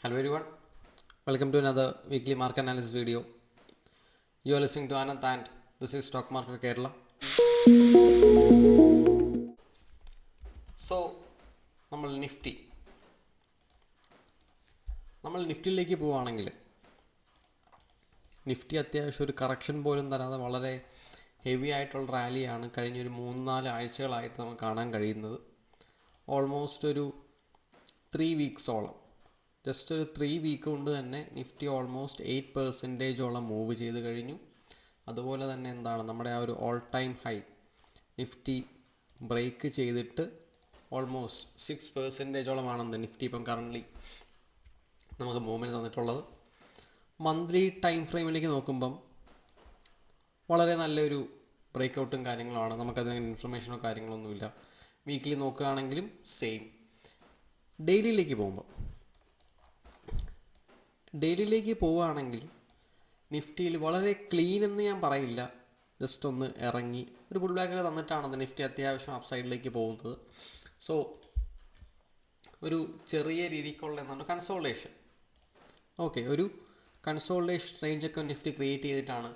Hello everyone, welcome to another weekly market analysis video. You are listening to Anand and this is Stock Market Kerala. So, നമ്മൾ നിഫ്റ്റിയിലേക്ക് പോവുകയാണെങ്കിൽ Nifty അത്യാവശ്യം ഒരു correction പോലും തരാതെ വളരെ heavy ആയിട്ടുള്ള റാലിയാണ് കഴിഞ്ഞൊരു 3-4 ആഴ്ചകളായിട്ട് നമുക്ക് കാണാൻ കഴിയുന്നത്. ഓൾമോസ്റ്റ് ഒരു 3 വീക്സോളം, ജസ്റ്റ് ഒരു 3 വീക്ക് കൊണ്ട് തന്നെ നിഫ്റ്റി ഓൾമോസ്റ്റ് 8% മൂവ് ചെയ്ത് കഴിഞ്ഞു. അതുപോലെ തന്നെ നമ്മുടെ ആ ഒരു all time high Nifty break ചെയ്തിട്ട് ഓൾമോസ്റ്റ് 6%-ഓളമാണെന്ന് നിഫ്റ്റി ഇപ്പം കറൻ്റ്ലി നമുക്ക് മൂവ്മെൻറ്റ് തന്നിട്ടുള്ളത്. മന്ത്ലി ടൈം ഫ്രെയിമിലേക്ക് നോക്കുമ്പം വളരെ നല്ലൊരു ബ്രേക്കൗട്ടും കാര്യങ്ങളുമാണ്. നമുക്കതിന് ഇൻഫർമേഷനോ കാര്യങ്ങളൊന്നുമില്ല. വീക്കിലി നോക്കുകയാണെങ്കിലും സെയിം. ഡെയിലിയിലേക്ക് പോവുകയാണെങ്കിൽ നിഫ്റ്റിയിൽ വളരെ ക്ലീൻ എന്ന് ഞാൻ പറയില്ല, ജസ്റ്റ് ഒന്ന് ഇറങ്ങി ഒരു പുൾ ബാക്ക് തന്നിട്ടാണ് നിഫ്റ്റി അത്യാവശ്യം അപ്സൈഡിലേക്ക് പോകുന്നത്. സോ ഒരു ചെറിയ രീതിക്കുള്ള കൺസോൾട്ടേഷൻ, ഓക്കെ, ഒരു കൺസോൾട്ടേഷൻ റേഞ്ചൊക്കെ നിഫ്റ്റി ക്രിയേറ്റ് ചെയ്തിട്ടാണ്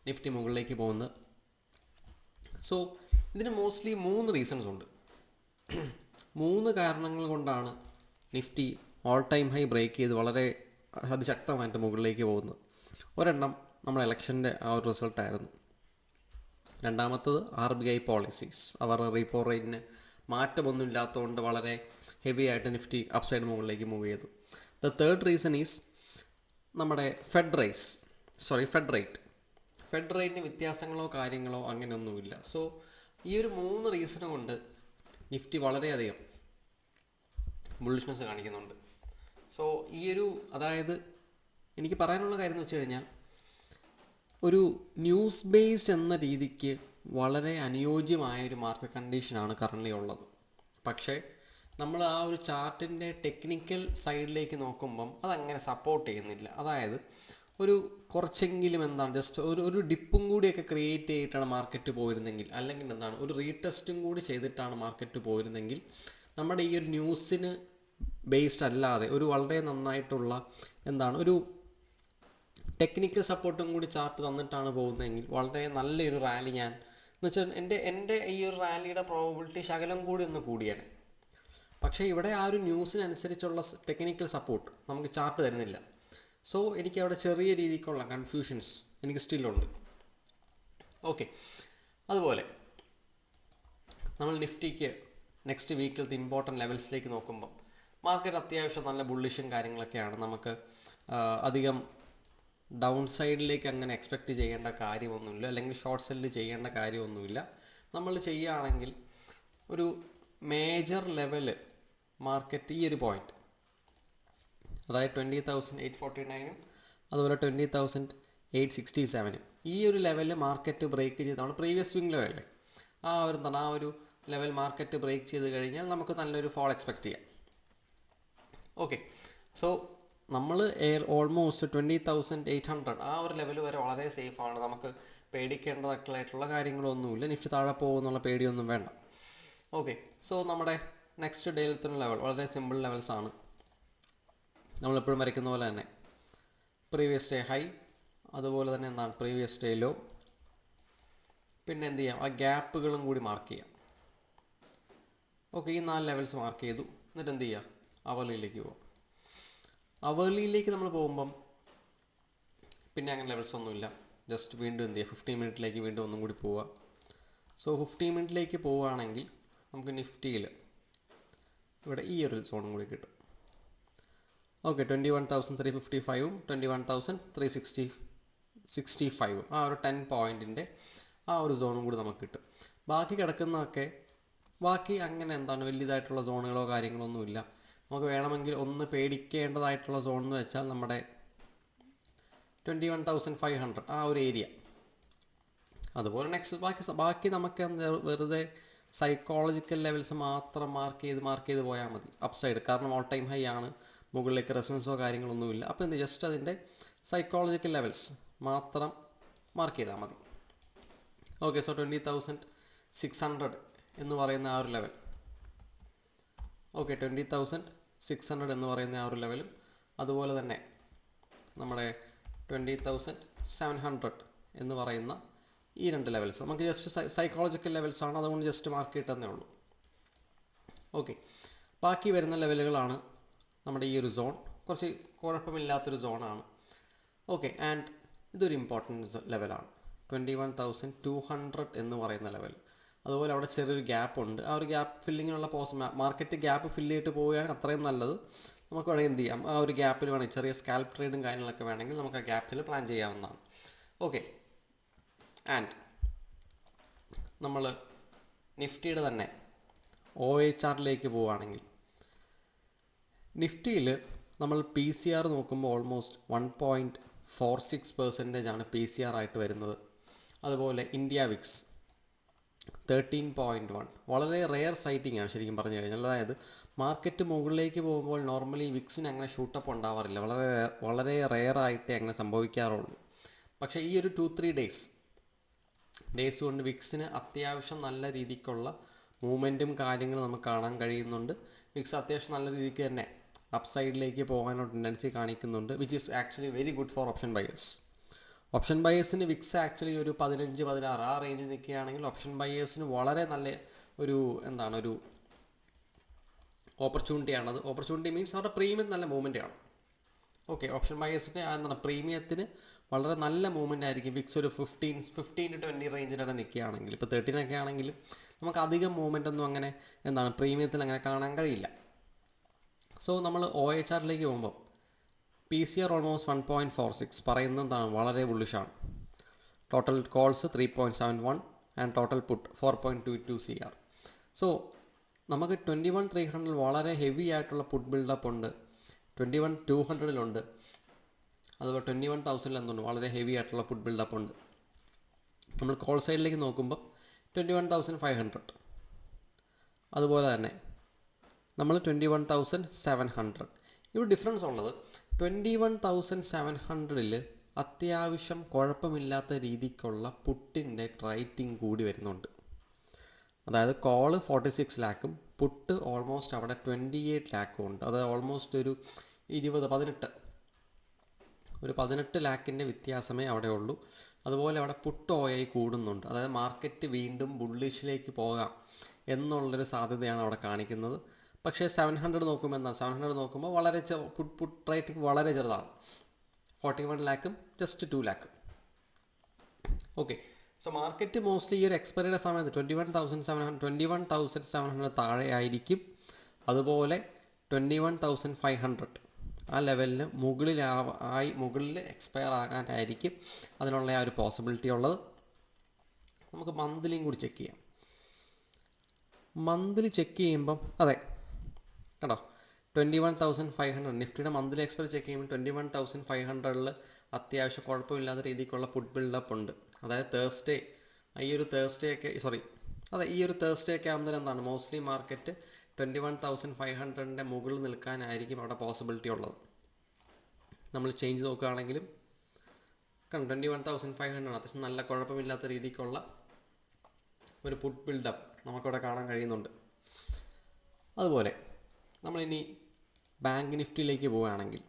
നിഫ്റ്റി മുകളിലേക്ക് പോകുന്നത്. സോ ഇതിന് മോസ്റ്റ്ലി 3 റീസൺസ് ഉണ്ട്. 3 കാരണങ്ങൾ കൊണ്ടാണ് Nifty all time high break ചെയ്ത് വളരെ അതിശക്തമായിട്ട് മുകളിലേക്ക് പോകുന്നത്. ഒരെണ്ണം നമ്മുടെ ഇലക്ഷൻ്റെ ആ ഒരു റിസൾട്ടായിരുന്നു. രണ്ടാമത്തത് RBI പോളിസീസ്, അവരുടെ റീപ്പോ റേറ്റിന് മാറ്റമൊന്നും ഇല്ലാത്തതുകൊണ്ട് വളരെ ഹെവി ആയിട്ട് നിഫ്റ്റി അപ്സൈഡ് മുകളിലേക്ക് മൂവ് ചെയ്തു. ദ തേർഡ് റീസൺ ഈസ് നമ്മുടെ ഫെഡ് റേറ്റിന് വ്യത്യാസങ്ങളോ കാര്യങ്ങളോ അങ്ങനെയൊന്നുമില്ല. സോ ഈ ഒരു 3 റീസൺ കൊണ്ട് നിഫ്റ്റി വളരെയധികം ബുള്ളിഷ്നെസ് കാണിക്കുന്നുണ്ട്. സോ അതായത് എനിക്ക് പറയാനുള്ള കാര്യം എന്ന് വെച്ച് കഴിഞ്ഞാൽ, ഒരു ന്യൂസ് ബേസ്ഡ് എന്ന രീതിക്ക് വളരെ അനുയോജ്യമായൊരു മാർക്കറ്റ് കണ്ടീഷനാണ് കറൻ്റ്ലി ഉള്ളത്. പക്ഷേ നമ്മൾ ആ ഒരു ചാർട്ടിൻ്റെ ടെക്നിക്കൽ സൈഡിലേക്ക് നോക്കുമ്പം അതങ്ങനെ സപ്പോർട്ട് ചെയ്യുന്നില്ല. അതായത് ഒരു കുറച്ചെങ്കിലും ജസ്റ്റ് ഒരു ഡിപ്പും കൂടിയൊക്കെ ക്രിയേറ്റ് ചെയ്തിട്ടാണ് മാർക്കറ്റ് പോയിരുന്നെങ്കിൽ, അല്ലെങ്കിൽ ഒരു റീടെസ്റ്റും കൂടി ചെയ്തിട്ടാണ് മാർക്കറ്റ് പോയിരുന്നെങ്കിൽ, നമ്മുടെ ഈ ഒരു ന്യൂസിന് ബേസ്ഡ് അല്ലാതെ ഒരു വളരെ നന്നായിട്ടുള്ള ഒരു ടെക്നിക്കൽ സപ്പോർട്ടും കൂടി ചാർട്ട് തന്നിട്ടാണ് പോകുന്നതെങ്കിൽ വളരെ നല്ലൊരു റാലി എന്നുവെച്ചാൽ എൻ്റെ ഈ ഒരു റാലിയുടെ പ്രോബബിലിറ്റി ശകലം കൂടി ഒന്ന് കൂടിയാണ്. പക്ഷേ ഇവിടെ ആ ഒരു ന്യൂസിനനുസരിച്ചുള്ള ടെക്നിക്കൽ സപ്പോർട്ട് നമുക്ക് ചാർട്ട് തരുന്നില്ല. സോ എനിക്ക് അവിടെ ചെറിയ രീതിക്കുള്ള കൺഫ്യൂഷൻസ് എനിക്ക് സ്റ്റില്ലുണ്ട്. ഓക്കെ, അതുപോലെ നമ്മൾ നിഫ്റ്റിക്ക് നെക്സ്റ്റ് വീക്കിലത്തെ ഇമ്പോർട്ടൻറ്റ് ലെവൽസിലേക്ക് നോക്കുമ്പോൾ മാർക്കറ്റ് അത്യാവശ്യം നല്ല ബുള്ളിഷും കാര്യങ്ങളൊക്കെയാണ്. നമുക്ക് അധികം ഡൗൺ സൈഡിലേക്ക് അങ്ങനെ എക്സ്പെക്റ്റ് ചെയ്യേണ്ട കാര്യമൊന്നുമില്ല, അല്ലെങ്കിൽ ഷോർട്ട് സെല്ല് ചെയ്യേണ്ട കാര്യമൊന്നുമില്ല. നമ്മൾ ചെയ്യുകയാണെങ്കിൽ ഒരു മേജർ ലെവല് മാർക്കറ്റ് ഈ ഒരു പോയിന്റ്, അതായത് 20,849 അതുപോലെ 20,867 ഈ ഒരു ലെവലിൽ മാർക്കറ്റ് ബ്രേക്ക് ചെയ്ത് നമ്മൾ പ്രീവിയസ് സ്വിംഗ് ലെവലല്ലേ ആ ഒരു ലെവൽ മാർക്കറ്റ് ബ്രേക്ക് ചെയ്ത് കഴിഞ്ഞാൽ നമുക്ക് നല്ലൊരു ഫോൾ എക്സ്പെക്റ്റ് ചെയ്യാം. ഓക്കെ, സോ നമ്മൾ ഓൾമോസ്റ്റ് 20,800 ആ ഒരു ലെവൽ വരെ വളരെ സേഫാണ്. നമുക്ക് പേടിക്കേണ്ടതായിട്ടുള്ള കാര്യങ്ങളൊന്നുമില്ല. നിഫ്റ്റി താഴെ പോകുന്നുള്ള പേടിയൊന്നും വേണ്ട. ഓക്കെ, സോ നമ്മുടെ നെക്സ്റ്റ് ഡേയിലത്തെ ലെവൽ വളരെ സിമ്പിൾ ലെവൽസാണ്. നമ്മളെപ്പോഴും വരയ്ക്കുന്ന പോലെ തന്നെ പ്രീവിയസ് ഡേ ഹൈ, അതുപോലെ തന്നെ പ്രീവിയസ് ഡേ ലോ, പിന്നെ എന്ത് ചെയ്യാം, ആ ഗ്യാപ്പുകളും കൂടി മാർക്ക് ചെയ്യാം. ഓക്കെ, ഈ 4 ലെവൽസ് മാർക്ക് ചെയ്തു. എന്നിട്ട് എന്ത് ചെയ്യുക, അവർലിയിലേക്ക് പോവാം. അവർലിയിലേക്ക് നമ്മൾ പോകുമ്പം പിന്നെ അങ്ങനെ ലെവൽസ് ഒന്നുമില്ല. ജസ്റ്റ് വീണ്ടും എന്ത് ചെയ്യുക, 15 മിനിറ്റിലേക്ക് വീണ്ടും ഒന്നും കൂടി പോവുക. സോ 15 മിനിറ്റിലേക്ക് പോവുകയാണെങ്കിൽ നമുക്ക് നിഫ്റ്റിയിൽ ഇവിടെ ഈ ഒരു സോണും കൂടി കിട്ടും. ഓക്കെ, 21,355 21,365 ആ ഒരു 10 പോയിൻറ്റിൻ്റെ ആ ഒരു സോണും കൂടി നമുക്ക് കിട്ടും. ബാക്കി കിടക്കുന്നതൊക്കെ അങ്ങനെ വലിയതായിട്ടുള്ള സോണുകളോ കാര്യങ്ങളൊന്നുമില്ല. നമുക്ക് വേണമെങ്കിൽ ഒന്ന് പേടിക്കേണ്ടതായിട്ടുള്ള സോൺ എന്ന് വെച്ചാൽ നമ്മുടെ 21,500 ആ ഒരു ഏരിയ. അതുപോലെ നെക്സ്റ്റ് ബാക്കി നമുക്ക് വെറുതെ സൈക്കോളജിക്കൽ ലെവൽസ് മാത്രം മാർക്ക് ചെയ്ത് പോയാൽ മതി അപ്സൈഡ്. കാരണം ഓൾ ടൈം ഹൈ ആണ്, മുകളിലേക്ക് റെസിസ്റ്റൻസോ കാര്യങ്ങളൊന്നുമില്ല. അപ്പോൾ ജസ്റ്റ് അതിൻ്റെ സൈക്കോളജിക്കൽ ലെവൽസ് മാത്രം മാർക്ക് ചെയ്താൽ മതി. ഓക്കെ, സോ 20,600 എന്ന് പറയുന്ന ആ ഒരു ലെവൽ, ഓക്കെ 20,600 എന്ന് പറയുന്ന ആ ഒരു ലെവലും അതുപോലെ തന്നെ നമ്മുടെ 20,700 എന്ന് പറയുന്ന ഈ രണ്ട് ലെവൽസ് നമുക്ക് ജസ്റ്റ് സൈക്കോളജിക്കൽ ലെവൽസാണ്, അതുകൊണ്ട് ജസ്റ്റ് മാർക്ക് കിട്ടുന്നേ ഉള്ളൂ. ഓക്കെ, ബാക്കി വരുന്ന ലെവലുകളാണ് നമ്മുടെ ഈ ഒരു സോൺ, കുറച്ച് കുഴപ്പമില്ലാത്തൊരു സോണാണ്. ഓക്കെ, ആൻഡ് ഇതൊരു ഇമ്പോർട്ടൻറ്റ് ലെവലാണ് 21,200 എന്ന് പറയുന്ന ലെവൽ. അതുപോലെ അവിടെ ചെറിയൊരു ഗ്യാപ്പ് ഉണ്ട്. ആ ഒരു ഗ്യാപ്പ് ഫില്ലിങ്ങിനുള്ള മാർക്കറ്റ് ഗ്യാപ്പ് ഫില്ല് ചെയ്തിട്ട് പോവുകയാണെങ്കിൽ അത്രയും നല്ലത്. നമുക്ക് വേണമെങ്കിൽ എന്ത് ചെയ്യാം, ആ ഒരു ഗ്യാപ്പിൽ വേണമെങ്കിൽ ചെറിയ സ്കാൽപ്പ് ട്രേഡും കാര്യങ്ങളൊക്കെ വേണമെങ്കിൽ നമുക്ക് ആ ഗ്യാപ്പിൽ പ്ലാൻ ചെയ്യാവുന്നതാണ്. ഓക്കെ, ആൻഡ് നമ്മൾ നിഫ്റ്റിയുടെ തന്നെ OHRലേക്ക് പോവുകയാണെങ്കിൽ നിഫ്റ്റിയിൽ നമ്മൾ PCR നോക്കുമ്പോൾ ഓൾമോസ്റ്റ് 1.46% ആണ് PCR ആയിട്ട് വരുന്നത്. അതുപോലെ ഇന്ത്യ വിക്സ് 13.1, വളരെ റെയർ സൈറ്റിംഗ് ആണ് ശരിക്കും പറഞ്ഞു കഴിഞ്ഞാൽ. അതായത് മാർക്കറ്റ് മുകളിലേക്ക് പോകുമ്പോൾ നോർമലി വിക്സിന് അങ്ങനെ ഷൂട്ടപ്പ് ഉണ്ടാവാറില്ല, വളരെ റെയർ ആയിട്ടേ അങ്ങനെ സംഭവിക്കാറുള്ളൂ. പക്ഷേ ഈ ഒരു 2-3 ഡേയ്സ് കൊണ്ട് വിക്സിന് അത്യാവശ്യം നല്ല രീതിക്കുള്ള മൂവ്മെൻറ്റും കാര്യങ്ങളും നമുക്ക് കാണാൻ കഴിയുന്നുണ്ട്. വിക്സ് അത്യാവശ്യം നല്ല രീതിക്ക് തന്നെ അപ്സൈഡിലേക്ക് പോകാനുള്ള ടെൻഡൻസി കാണിക്കുന്നുണ്ട്, which is actually very good for option buyers. Option ബയേഴ്സിന് വിക്സ് ആക്ച്വലി ഒരു 15-16 ആ റേഞ്ച് നിൽക്കുകയാണെങ്കിൽ ഓപ്ഷൻ ബയേഴ്സിന് വളരെ നല്ല ഒരു ഒരു ഓപ്പർച്യൂണിറ്റിയാണത്. ഓപ്പർച്യൂണിറ്റി മീൻസ് അവരുടെ പ്രീമിയം നല്ല മൂവ്മെൻ്റ് ആണ്. ഓക്കെ, ഓപ്ഷൻ ബയേഴ്സിൻ്റെ പ്രീമിയത്തിന് വളരെ നല്ല മൂവ്മെൻ്റ് ആയിരിക്കും. വിക്സ് ഒരു 15-20 റേഞ്ചിലാണ് നിൽക്കുകയാണെങ്കിൽ, ഇപ്പോൾ 13 ആണെങ്കിലും നമുക്ക് അധികം മൂവ്മെൻ്റ് ഒന്നും അങ്ങനെ പ്രീമിയത്തിൽ അങ്ങനെ കാണാൻ കഴിയില്ല. സോ നമ്മൾ OHRലേക്ക് പോകുമ്പോൾ PCR ഓൾമോസ്റ്റ് 1.46 പറയുന്നത് വളരെ ബുള്ളിഷാണ്. Total calls 3.71 and total put 4.22 CR. So നമുക്ക് 21,300 വളരെ ഹെവി ആയിട്ടുള്ള പുട്ട് ബിൽഡപ്പ് ഉണ്ട്, 21,200 അതുപോലെ 21,000 എന്തുണ്ട് വളരെ ഹെവി ആയിട്ടുള്ള പുട്ട് ബിൽഡപ്പ് ഉണ്ട്. നമ്മൾ കോൾ സൈഡിലേക്ക് നോക്കുമ്പോൾ 21,500, അതുപോലെ തന്നെ നമ്മൾ 21,700. ഇവിടെ ഡിഫറൻസ് ഉള്ളത് 21,700 അത്യാവശ്യം കുഴപ്പമില്ലാത്ത രീതിക്കുള്ള പുട്ടിൻ്റെ റൈറ്റിംഗ് കൂടി വരുന്നുണ്ട്. അതായത് കോള് 46 ലാക്കും പുട്ട് ഓൾമോസ്റ്റ് അവിടെ 28 ലാക്കും ഉണ്ട്. അത് ഓൾമോസ്റ്റ് ഒരു 18 ലാക്കിൻ്റെ വ്യത്യാസമേ അവിടെ ഉള്ളൂ. അതുപോലെ അവിടെ പുട്ട് OI കൂടുന്നുണ്ട്. അതായത് മാർക്കറ്റ് വീണ്ടും ബുള്ളിഷിലേക്ക് പോകാം എന്നുള്ളൊരു സാധ്യതയാണ് അവിടെ കാണിക്കുന്നത്. പക്ഷേ 700 നോക്കുമ്പോൾ വളരെ പുട്ട് റേറ്റിംഗ് വളരെ ചെറുതാണ്, 41 ലാക്കും just 2 lakh. Okay, so market mostly ഈ ഒരു എക്സ്പയറിയുടെ സമയത്ത് 21,700 താഴെ ആയിരിക്കും. അതുപോലെ 21,500 ആ ലെവലിന് മുകളിൽ എക്സ്പയർ ആകാനായിരിക്കും അതിനുള്ള ആ ഒരു പോസിബിലിറ്റി ഉള്ളത്. നമുക്ക് മന്ത്ലിയും കൂടി ചെക്ക് ചെയ്യാം. മന്ത്ലി ചെക്ക് ചെയ്യുമ്പം അതെ കേട്ടോ, 21,500 നിഫ്റ്റിയുടെ മന്ത്ലി എക്സ്പയർ ചെക്ക് ചെയ്യുമ്പോൾ 21,500 അത്യാവശ്യം കുഴപ്പമില്ലാത്ത രീതിക്കുള്ള പുട്ട് ബിൽഡപ്പ് ഉണ്ട്. അതായത് ഈ ഒരു തേഴ്സ്ഡേ ഒക്കെ ആകുമ്പോൾ മോസ്റ്റ്ലി മാർക്കറ്റ് 21,500 മുകളിൽ നിൽക്കാനായിരിക്കും അവിടെ പോസിബിലിറ്റി ഉള്ളത്. നമ്മൾ ചേഞ്ച് നോക്കുകയാണെങ്കിലും 21,500 അത്യാവശ്യം നല്ല കുഴപ്പമില്ലാത്ത രീതിക്കുള്ള ഒരു പുട്ട് ബിൽഡപ്പ് നമുക്കവിടെ കാണാൻ കഴിയുന്നുണ്ട്. അതുപോലെ നമ്മളിനി ബാങ്ക് നിഫ്റ്റിയിലേക്ക് പോവുകയാണെങ്കിൽ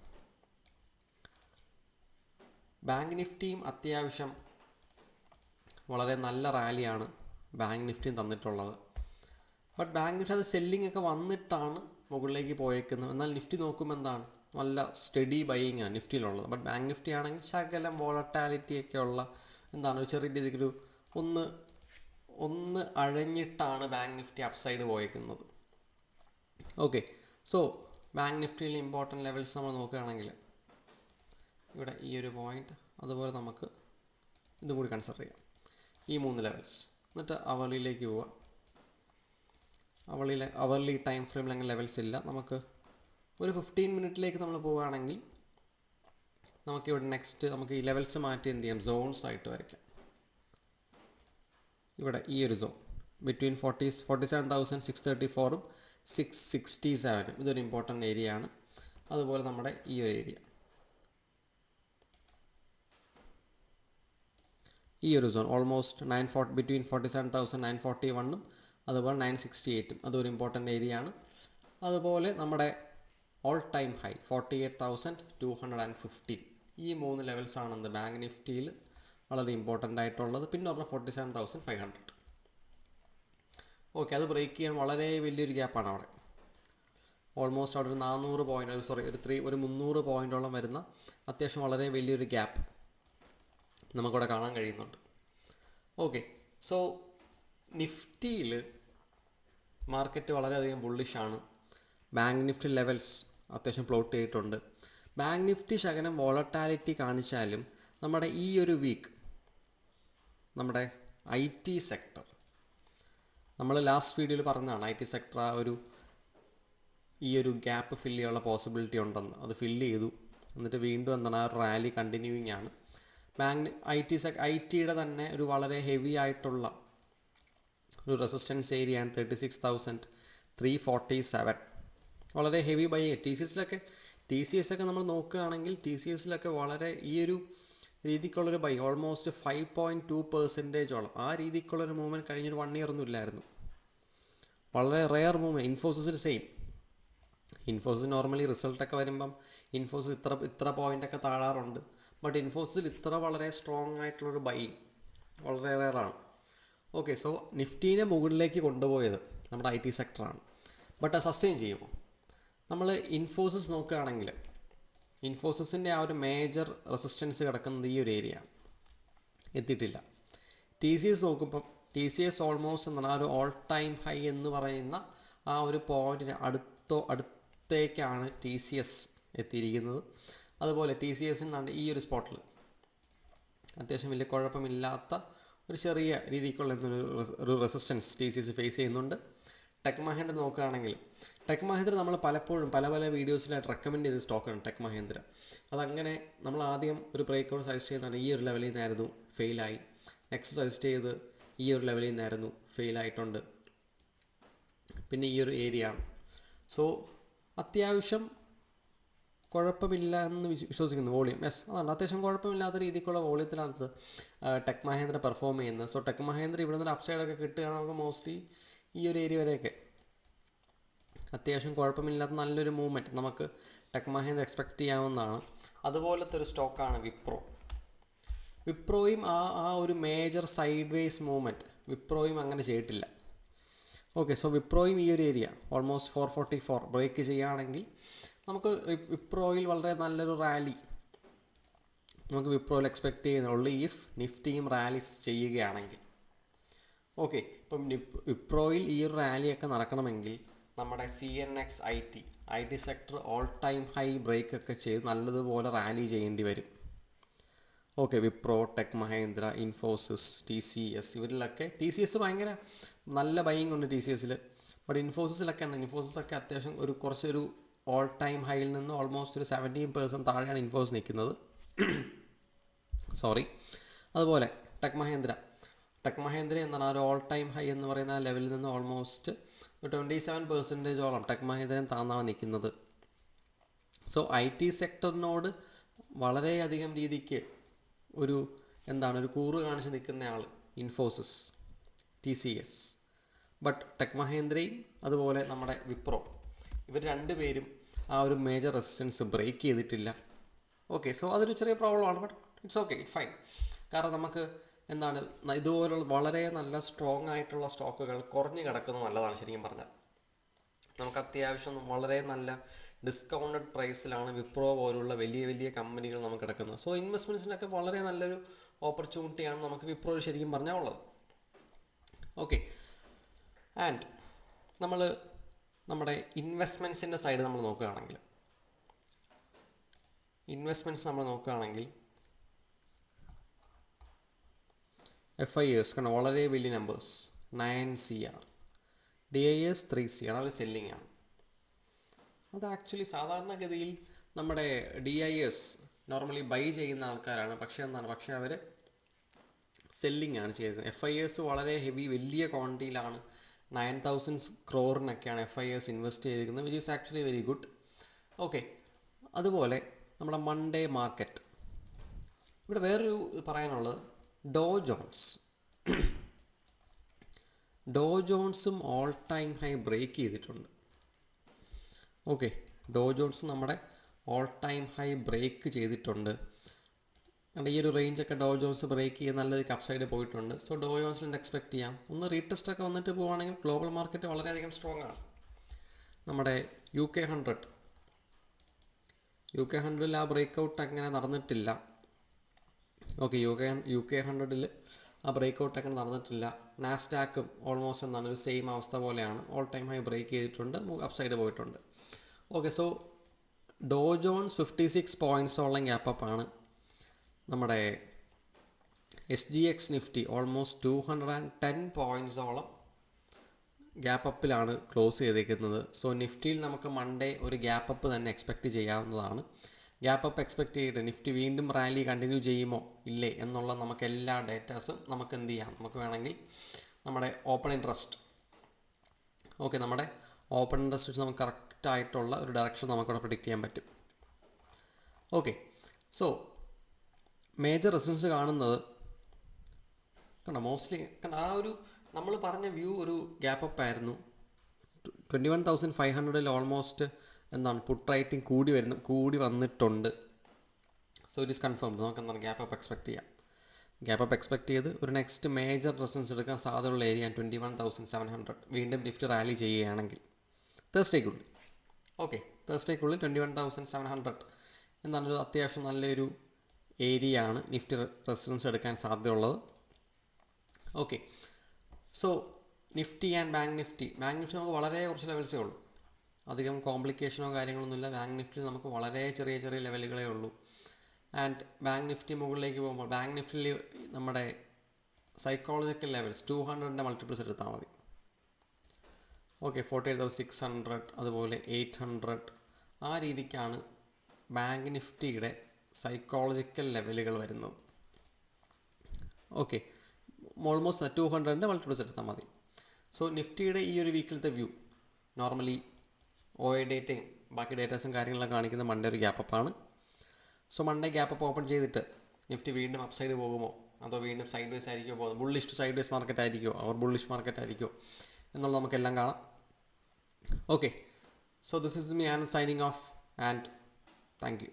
ബാങ്ക് നിഫ്റ്റിയും അത്യാവശ്യം വളരെ നല്ല റാലിയാണ് ബാങ്ക് നിഫ്റ്റിയും തന്നിട്ടുള്ളത്. ബട്ട് ബാങ്ക് നിഫ്റ്റി അത് സെല്ലിംഗ് ഒക്കെ വന്നിട്ടാണ് മുകളിലേക്ക് പോയേക്കുന്നത്. എന്നാൽ നിഫ്റ്റി നോക്കുമ്പോൾ നല്ല സ്റ്റഡി ബൈയിങ് ആണ് നിഫ്റ്റിയിലുള്ളത്. ബട്ട് ബാങ്ക് നിഫ്റ്റി ആണെങ്കിൽ ശകലം വോളറ്റാലിറ്റി ഒക്കെ ഉള്ള ഒരു ചെറിയ രീതിക്കൊരു ഒന്ന് അഴഞ്ഞിട്ടാണ് ബാങ്ക് നിഫ്റ്റി അപ്സൈഡ് പോയേക്കുന്നത്. ഓക്കെ, സോ ബാങ്ക് നിഫ്റ്റിയിലെ ഇമ്പോർട്ടൻറ്റ് ലെവൽസ് നമ്മൾ നോക്കുകയാണെങ്കിൽ ഇവിടെ ഈ ഒരു പോയിൻ്റ്, അതുപോലെ നമുക്ക് ഇതും കൂടി കൺസിഡർ ചെയ്യാം, ഈ 3 ലെവൽസ്. എന്നിട്ട് അവർലിയിലേക്ക് പോവുക. അവർലി ടൈം ഫ്രെയിമിൽ അങ്ങനെ ലെവൽസ് ഇല്ല. നമുക്ക് ഒരു 15 മിനിറ്റിലേക്ക് നമ്മൾ പോവുകയാണെങ്കിൽ നമുക്കിവിടെ നമുക്ക് ഈ ലെവൽസ് മാറ്റി എന്ത് ചെയ്യാം, സോൺസ് ആയിട്ട് വരയ്ക്കാം. ഇവിടെ ഈ ഒരു സോൺ ബിറ്റ്വീൻ 47,634 667 ഇതൊരു ഇമ്പോർട്ടൻ്റ് ഏരിയ ആണ്. അതുപോലെ നമ്മുടെ ഈ ഒരു ഏരിയ, ഈ ഒരു സോൺ ഓൾമോസ്റ്റ് ബിറ്റ്വീൻ 47,941 അതുപോലെ 968 അതൊരു ഇമ്പോർട്ടൻ്റ് ഏരിയ ആണ്. അതുപോലെ നമ്മുടെ ഓൾ ടൈം ഹൈ 48,215. ഈ 3 ലെവൽസാണ് എന്ത് ബാങ്ക് നിഫ്റ്റിയിൽ വളരെ ഇമ്പോർട്ടൻ്റ് ആയിട്ടുള്ളത്. പിന്നെ പറഞ്ഞാൽ 47,500. ഓക്കെ, അത് ബ്രേക്ക് ചെയ്യാൻ വളരെ വലിയൊരു ഗ്യാപ്പാണ് അവിടെ. ഓൾമോസ്റ്റ് അവിടെ ഒരു 400 പോയിൻ്റ് ഒരു 300 പോയിൻ്റോളം വരുന്ന അത്യാവശ്യം വളരെ വലിയൊരു ഗ്യാപ്പ് നമുക്കവിടെ കാണാൻ കഴിയുന്നുണ്ട്. ഓക്കെ, സോ നിഫ്റ്റിയിൽ മാർക്കറ്റ് വളരെയധികം ബുള്ളിഷാണ്. ബാങ്ക് നിഫ്റ്റി ലെവൽസ് അത്യാവശ്യം പ്ലോട്ട് ചെയ്തിട്ടുണ്ട്. ബാങ്ക് നിഫ്റ്റി ശകലം വോളറ്റാലിറ്റി കാണിച്ചാലും നമ്മുടെ ഈ ഒരു വീക്ക് നമ്മുടെ IT സെക്ടർ, നമ്മൾ ലാസ്റ്റ് വീഡിയോയിൽ പറഞ്ഞതാണ് IT സെക്ടർ ഈ ഒരു ഗ്യാപ്പ് ഫില്ല് ചെയ്യാനുള്ള പോസിബിലിറ്റി ഉണ്ടെന്ന്. അത് ഫില്ല് ചെയ്തു. എന്നിട്ട് വീണ്ടും എന്താണ് ആ റാലി കണ്ടിന്യൂയിങ് ആണ്. IT-യുടെ തന്നെ ഒരു വളരെ ഹെവി ആയിട്ടുള്ള ഒരു റെസിസ്റ്റൻസ് ഏരിയയാണ് 36,347. വളരെ ഹെവി ബൈ. TCS ഒക്കെ നമ്മൾ നോക്കുകയാണെങ്കിൽ TCSലൊക്കെ വളരെ ഈ ഒരു രീതിക്കുള്ളൊരു ബൈ, ഓൾമോസ്റ്റ് 5.2% ആ രീതിക്കുള്ളൊരു മൂവ്മെൻറ്റ് കഴിഞ്ഞൊരു 1 ഇയർ ഒന്നും ഇല്ലായിരുന്നു. വളരെ റെയർ മൂവ്മെൻറ്റ്. ഇൻഫോസിസിൽ സെയിം. ഇൻഫോസിസ് നോർമലി റിസൾട്ടൊക്കെ വരുമ്പം ഇൻഫോസിസ് ഇത്ര പോയിൻ്റൊക്കെ താഴാറുണ്ട്. ബട്ട് ഇൻഫോസിസിൽ ഇത്ര വളരെ സ്ട്രോങ് ആയിട്ടുള്ളൊരു ബൈ വളരെ റെയറാണ്. ഓക്കെ, സോ നിഫ്റ്റീനെ മുകളിലേക്ക് കൊണ്ടുപോയത് നമ്മുടെ IT സെക്ടറാണ്. ബട്ട് അത് സസ്റ്റെയിൻ ചെയ്യുമോ? നമ്മൾ ഇൻഫോസിസ് നോക്കുകയാണെങ്കിൽ ഇൻഫോസിസിൻ്റെ ആ ഒരു മേജർ റെസിസ്റ്റൻസ് കിടക്കുന്നത് ഈ ഒരു ഏരിയ എത്തിയിട്ടില്ല. TCS നോക്കുമ്പോൾ TCS ഓൾമോസ്റ്റ് എന്താണ് ആ ഒരു ഓൾ ടൈം ഹൈ എന്ന് പറയുന്ന ആ ഒരു പോയിൻറ്റിന് അടുത്തേക്കാണ് TCS എത്തിയിരിക്കുന്നത്. അതുപോലെ TCS ഈ ഒരു സ്പോട്ടിൽ അത്യാവശ്യം വലിയ കുഴപ്പമില്ലാത്ത ഒരു ചെറിയ രീതിക്കുള്ള ഒരു റെസിസ്റ്റൻസ് TCS ഫേസ് ചെയ്യുന്നുണ്ട്. ടെക് മഹീന്ദ്ര നോക്കുകയാണെങ്കിൽ ടെക് മഹീന്ദ്ര നമ്മൾ പലപ്പോഴും പല വീഡിയോസിലായിട്ട് റെക്കമെൻഡ് ചെയ്ത സ്റ്റോക്കാണ് ടെക് മഹീന്ദ്ര. അതങ്ങനെ നമ്മൾ ആദ്യം ഒരു ബ്രേക്ക് ഔട്ട് സജസ്റ്റ് ചെയ്യുന്നതാണ്. ഈ ഒരു ലെവലിൽ നിന്നായിരുന്നു ഫെയിലായി. നെക്സ്റ്റ് സജസ്റ്റ് ചെയ്ത് ഈ ഒരു ലെവലിൽ നിന്നായിരുന്നു ഫെയിലായിട്ടുണ്ട്. പിന്നെ ഈ ഒരു ഏരിയ ആണ്. സോ അത്യാവശ്യം കുഴപ്പമില്ല എന്ന് വിശ്വസിക്കുന്നു. വോളിയം അതാണ് അത്യാവശ്യം കുഴപ്പമില്ലാത്ത രീതിക്കുള്ള വോളിയത്തിലാണ് ടെക് മഹീന്ദ്ര പെർഫോം ചെയ്യുന്നത്. സോ ടെക് മഹീന്ദ്ര ഇവിടെ നിന്ന് അപ്സൈഡൊക്കെ കിട്ടുകയാണ് നമുക്ക് മോസ്റ്റ്ലി ഈ ഒരു ഏരിയ വരെയൊക്കെ അത്യാവശ്യം കുഴപ്പമില്ലാത്ത നല്ലൊരു മൂവ്മെൻറ്റ് നമുക്ക് ടെക് മഹീന്ദ്ര എക്സ്പെക്റ്റ് ചെയ്യാവുന്നതാണ്. അതുപോലത്തെ ഒരു സ്റ്റോക്കാണ് വിപ്രോയും ആ ഒരു മേജർ സൈഡ് വേസ് മൂവ്മെൻറ്റ് വിപ്രോയും അങ്ങനെ ചെയ്തിട്ടില്ല. ഓക്കെ, സോ വിപ്രോയും ഈ ഒരു ഏരിയ ഓൾമോസ്റ്റ് 444 ബ്രേക്ക് ചെയ്യുകയാണെങ്കിൽ നമുക്ക് വിപ്രോയിൽ വളരെ നല്ലൊരു റാലി നമുക്ക് വിപ്രോയിൽ എക്സ്പെക്റ്റ് ചെയ്യുന്നുള്ളൂ ഇഫ് നിഫ്റ്റിയും റാലീസ് ചെയ്യുകയാണെങ്കിൽ. ഓക്കെ, ഇപ്പം വിപ്രോയിൽ ഈ ഒരു റാലിയൊക്കെ നടക്കണമെങ്കിൽ നമ്മുടെ CNX IT sector all time high break ഒക്കെ ചെയ്ത് നല്ലതുപോലെ റാലി ചെയ്യേണ്ടി വരും. Okay, Wipro, tech Mahindra, Infosys, TCS ഇവരിലൊക്കെ TCS ഭയങ്കര നല്ല ബൈയിങ് ഉണ്ട് TCSൽ. ബട്ട് ഇൻഫോസിസൊക്കെ അത്യാവശ്യം കുറച്ചൊരു ഓൾ ടൈം ഹൈയിൽ നിന്ന് ഓൾമോസ്റ്റ് ഒരു 17% താഴെയാണ് ഇൻഫോസിസ് നിൽക്കുന്നത്. അതുപോലെ ടെക് മഹീന്ദ്ര എന്താണ് ആ ഒരു ഓൾ ടൈം ഹൈ എന്ന് പറയുന്ന ആ ലെവലിൽ നിന്ന് ഓൾമോസ്റ്റ് 27% ടെക് മഹീന്ദ്രയും താന്നാണ് നിൽക്കുന്നത്. സോ IT സെക്ടറിനോട് വളരെയധികം രീതിക്ക് ഒരു കൂറ് കാണിച്ച് നിൽക്കുന്ന ആൾ ഇൻഫോസിസ്, TCS. ബട്ട് ടെക് മഹീന്ദ്രയും അതുപോലെ നമ്മുടെ വിപ്രോ ഇവർ രണ്ടുപേരും ആ ഒരു മേജർ റെസിസ്റ്റൻസ് ബ്രേക്ക് ചെയ്തിട്ടില്ല. ഓക്കെ, സോ അതൊരു ചെറിയ പ്രോബ്ലമാണ്. But it's okay, it fine. കാരണം നമുക്ക് ഇതുപോലുള്ള വളരെ നല്ല സ്ട്രോങ് ആയിട്ടുള്ള സ്റ്റോക്കുകൾ കുറഞ്ഞ് കിടക്കുന്നത് നല്ലതാണ്. ശരിക്കും പറഞ്ഞാൽ നമുക്ക് അത്യാവശ്യം വളരെ നല്ല ഡിസ്കൗണ്ടഡ് പ്രൈസിലാണ് വിപ്രോ പോലുള്ള വലിയ കമ്പനികൾ നമുക്ക് കിടക്കുന്നത്. സോ ഇൻവെസ്റ്റ്മെൻറ്റ്സിനൊക്കെ വളരെ നല്ലൊരു ഓപ്പർച്യൂണിറ്റിയാണ് നമുക്ക് വിപ്രോ ശരിക്കും പറഞ്ഞാൽ ഉള്ളത്. ഓക്കെ, ആൻഡ് നമ്മുടെ ഇൻവെസ്റ്റ്മെൻറ്റ്സിൻ്റെ സൈഡ് നമ്മൾ നോക്കുകയാണെങ്കിൽ FIS കണ്ട വളരെ വലിയ നമ്പേഴ്സ് 9 CR, DIS 3 CR അവർ സെല്ലിംഗ് ആണ്. അത് ആക്ച്വലി സാധാരണഗതിയിൽ നമ്മുടെ DIS നോർമലി ബൈ ചെയ്യുന്ന ആൾക്കാരാണ്. പക്ഷേ അവർ സെല്ലിംഗ് ആണ് ചെയ്തത്. FIS വളരെ വലിയ ക്വാണ്ടിറ്റിയിലാണ് 9,000 crore FIS ഇൻവെസ്റ്റ് ചെയ്തിരിക്കുന്നത്, which is actually very good. Okay, അതുപോലെ നമ്മുടെ മൺഡേ മാർക്കറ്റ് ഇവിടെ വേറൊരു പറയാനുള്ളത് ഡോ ജോൺസും ഓൾ ടൈം ഹൈ ബ്രേക്ക് ചെയ്തിട്ടുണ്ട്. ഓക്കെ, ഡോ ജോൺസ് നമ്മുടെ ഓൾ ടൈം ഹൈ ബ്രേക്ക് ചെയ്തിട്ടുണ്ട്. അതുകൊണ്ട് ഈ ഒരു റേഞ്ചൊക്കെ ഡോ ജോൺസ് ബ്രേക്ക് ചെയ്ത് നല്ല രീതിക്ക് അപ്സൈഡ് പോയിട്ടുണ്ട്. സോ ഡോ ജോൺസിൽ നിന്ന് എക്സ്പെക്ട് ചെയ്യാം. ഒന്ന് റീടെസ്റ്റൊക്കെ വന്നിട്ട് പോവുകയാണെങ്കിൽ ഗ്ലോബൽ മാർക്കറ്റ് വളരെയധികം സ്ട്രോങ് ആണ്. നമ്മുടെ UK 100 ആ ബ്രേക്ക് ഔട്ട് അങ്ങനെ നടന്നിട്ടില്ല. ഓക്കെ, UK 100 ആ ബ്രേക്ക് ഔട്ട് അങ്ങനെ നടന്നിട്ടില്ല. നാസ്ഡാക്കും ഓൾമോസ്റ്റ് എന്താണ് ഒരു സെയിം അവസ്ഥ പോലെയാണ്. ഓൾ ടൈം ഹൈ ബ്രേക്ക് ചെയ്തിട്ടുണ്ട്, അപ്സൈഡ് പോയിട്ടുണ്ട്. ഓക്കെ, സോ ഡോ ജോൺസ് 56 പോയിൻറ്റ്സോളം ഗ്യാപ്പപ്പ് ആണ്. നമ്മുടെ SGX നിഫ്റ്റി ഓൾമോസ്റ്റ് 210 പോയിൻറ്റ്സോളം ഗ്യാപ്പപ്പിലാണ് ക്ലോസ് ചെയ്തേക്കുന്നത്. സോ നിഫ്റ്റിയിൽ നമുക്ക് മൺഡേ ഒരു ഗ്യാപ്പപ്പ് തന്നെ എക്സ്പെക്റ്റ് ചെയ്യാവുന്നതാണ്. ഗ്യാപ്പപ്പ് എക്സ്പെക്റ്റ് ചെയ്തിട്ട് നിഫ്റ്റി വീണ്ടും റാലി കണ്ടിന്യൂ ചെയ്യുമോ ഇല്ലേ എന്നുള്ള നമുക്ക് എല്ലാ ഡേറ്റാസും നമുക്ക് എന്ത് ചെയ്യാം, നമുക്ക് വേണമെങ്കിൽ നമ്മുടെ ഓപ്പൺ ഇൻട്രസ്റ്റ് വെച്ച് നമുക്ക് കറക്റ്റായിട്ടുള്ള ഒരു ഡയറക്ഷൻ നമുക്കവിടെ പ്രിഡിക്റ്റ് ചെയ്യാൻ പറ്റും. ഓക്കെ, സോ മേജർ റെസിസ്റ്റൻസ് കാണുന്നത് കണ്ടോ, മോസ്റ്റ്ലി കണ്ട ആ ഒരു നമ്മൾ പറഞ്ഞ വ്യൂ ഒരു ഗ്യാപ്പപ്പ് ആയിരുന്നു. 21,500 ഓൾമോസ്റ്റ് എന്താണ് പുട്ട് റൈറ്റിംഗ് കൂടി വന്നിട്ടുണ്ട്. So it is confirmed. നമുക്ക് എന്താണ് ഗ്യാപ്പപ്പ് എക്സ്പെക്ട് ചെയ്യാം. ഗ്യാപ്പപ്പ് എക്സ്പെക്ട് ചെയ്ത് ഒരു നെക്സ്റ്റ് മേജർ റെസിസ്റ്റൻസ് എടുക്കാൻ സാധ്യതയുള്ള ഏരിയ 21,700. വീണ്ടും നിഫ്റ്റി റാലി ചെയ്യുകയാണെങ്കിൽ തേഴ്സ്ഡേക്കുള്ളിൽ 21,700 എന്നാണ് അത്യാവശ്യം നല്ലൊരു ഏരിയ ആണ് നിഫ്റ്റി റെസിസ്റ്റൻസ് എടുക്കാൻ സാധ്യതയുള്ളത്. Okay, so Nifty and bank Nifty നമുക്ക് വളരെ കുറച്ച് ലെവൽസേ ഉള്ളൂ. അധികം കോംപ്ലിക്കേഷനോ കാര്യങ്ങളൊന്നുമില്ല. ബാങ്ക് നിഫ്റ്റി നമുക്ക് വളരെ ചെറിയ ലെവലുകളേ ഉള്ളൂ. ആൻഡ് ബാങ്ക് നിഫ്റ്റി മുകളിലേക്ക് പോകുമ്പോൾ ബാങ്ക് നിഫ്റ്റിയിൽ നമ്മുടെ സൈക്കോളജിക്കൽ ലെവൽസ് 200 മൾട്ടിപ്പിൾസ് എടുത്താൽ മതി. ഓക്കെ, 48,600 അതുപോലെ 800 ആ രീതിക്കാണ് ബാങ്ക് നിഫ്റ്റിയുടെ സൈക്കോളജിക്കൽ ലെവലുകൾ വരുന്നത്. ഓക്കെ, ഓൾമോസ്റ്റ് 200 മൾട്ടിപ്പിൾസ് എടുത്താൽ മതി. സോ നിഫ്റ്റിയുടെ ഈ ഒരു വീക്കിലത്തെ വ്യൂ നോർമലി OA ഡേറ്റയും ബാക്കി ഡേറ്റാസും കാര്യങ്ങളൊക്കെ കാണിക്കുന്ന മൺഡേ ഒരു ഗ്യാപ്പപ്പാണ്. സോ മൺഡേ ഗ്യാപ്പപ്പ് ഓപ്പൺ ചെയ്തിട്ട് നിഫ്റ്റി വീണ്ടും അപ്സൈഡ് പോകുമോ അതോ വീണ്ടും സൈഡ് വേസ് ആയിരിക്കുമോ പോകുന്നത്, bullish to sideways market ആയിരിക്കുമോ ബുള്ളിഷ് മാർക്കറ്റ് ആയിരിക്കുമോ എന്നുള്ളത് നമുക്കെല്ലാം കാണാം. Okay, so this is me and signing off and thank U.